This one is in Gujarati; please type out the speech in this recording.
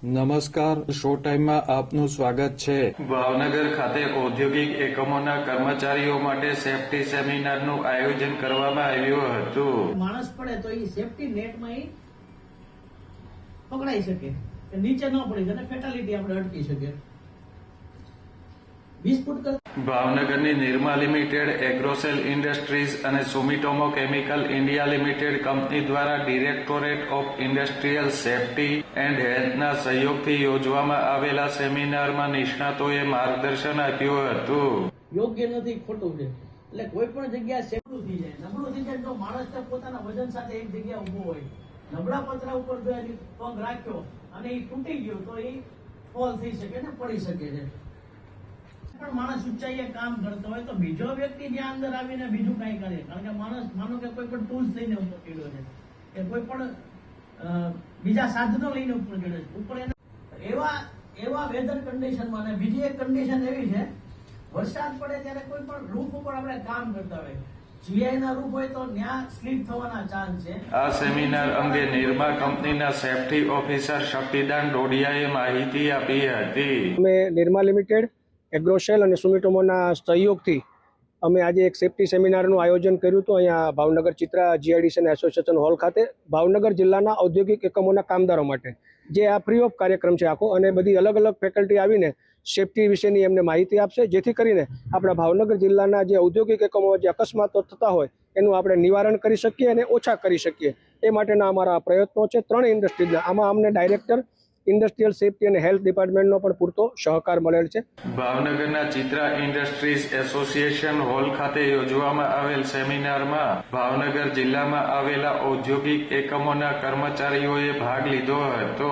નમસ્કાર, શો ટાઈમમાં આપનું સ્વાગત છે। ભાવનગર ખાતે ઔદ્યોગિક એકમોના કર્મચારીઓ માટે સેફટી સેમિનારનું આયોજન કરવામાં આવ્યું હતું। માણસ પડે તો એ સેફટી નેટમાં પકડાઈ શકે, નીચે ન પડી જાય, ફેટાલિટી આપણે અટકી શકે। ભાવનગરની નિરમા લિમિટેડ, એગ્રોસેલ ઇન્ડસ્ટ્રીઝ અને Sumitomo chemical India limited company દ્વારા directorate of industrial safety and હેલ્થના સહયોગથી યોજવામાં આવેલા સેમિનારમાં નિષ્ણાતોએ માર્ગદર્શન આપ્યું હતું। યોગ્ય નથી, ખોટું છે, એટલે કોઈ પણ જગ્યા સેફટી થઈ જાય, નબળું થઈ જાય તો માણસ પોતાના વજન સાથે એક જગ્યા ઉભો હોય, નબળા પતરા ઉપર પગ રાખ્યો અને એ તૂટી ગયો તો એ ફોલ થઈ શકે ને પડી શકે છે। પણ માણસ ઊંચાઈએ કામ કરતો હોય તો બીજો વ્યક્તિ જ્યાં અંદર આવીને બીજું કઈ કરે, કારણ કે માણસ માનો કે કોઈ પણ ટૂલ્સ લઈને ઉપર ચડ્યો છે કે કોઈ પણ બીજા સાધનો લઈને ઉપર ચડ્યો છે, ઉપર એવા વેધર કન્ડિશનમાં, અને બીજી એક કન્ડિશન એવી છે, વરસાદ પડે ત્યારે કોઈ પણ રૂફ ઉપર આપણે કામ કરતા હોય, જીઆઈ ના રૂફ હોય તો ત્યાં સ્લીપ થવાના ચાન્સ છે। આ સેમિનાર અંગે નિરમા કંપનીના સેફટી ઓફિસર શક્તિદાન ડોડિયાએ માહિતી આપી હતી। અમે નિરમા લિમિટેડ, એગ્રોસેલ અને સુમિટોમોના સહયોગથી અમે આજે એક સેફટી સેમિનારનું આયોજન કર્યું હતું અહીંયા Bhavnagar Chitra GIDC association hall ખાતે ભાવનગર જિલ્લાના ઔદ્યોગિક એકમોના કામદારો માટે, જે આ ફ્રી ઓફ કાર્યક્રમ છે આખો, અને બધી અલગ અલગ ફેકલ્ટી આવીને સેફટી વિશેની એમને માહિતી આપશે, જેથી કરીને આપણા ભાવનગર જિલ્લાના જે ઔદ્યોગિક એકમો જે અકસ્માતો થતા હોય એનું આપણે નિવારણ કરી શકીએ અને ઓછા કરી શકીએ, એ માટેના અમારા પ્રયત્નો છે। 3 ઇન્ડસ્ટ્રીઝના આમાં અમને ડાયરેક્ટર ઇન્ડસ્ટ્રીયલ સેફટી અને હેલ્થ ડિપાર્ટમેન્ટનો પણ પૂરતો સહકાર મળેલ છે। ભાવનગરના ચિત્રા ઇન્ડસ્ટ્રીઝ એસોસિએશન હોલ ખાતે યોજવામાં આવેલ સેમિનારમાં ભાવનગર જિલ્લામાં આવેલા ઔદ્યોગિક એકમોના કર્મચારીઓએ ભાગ લીધો હતો।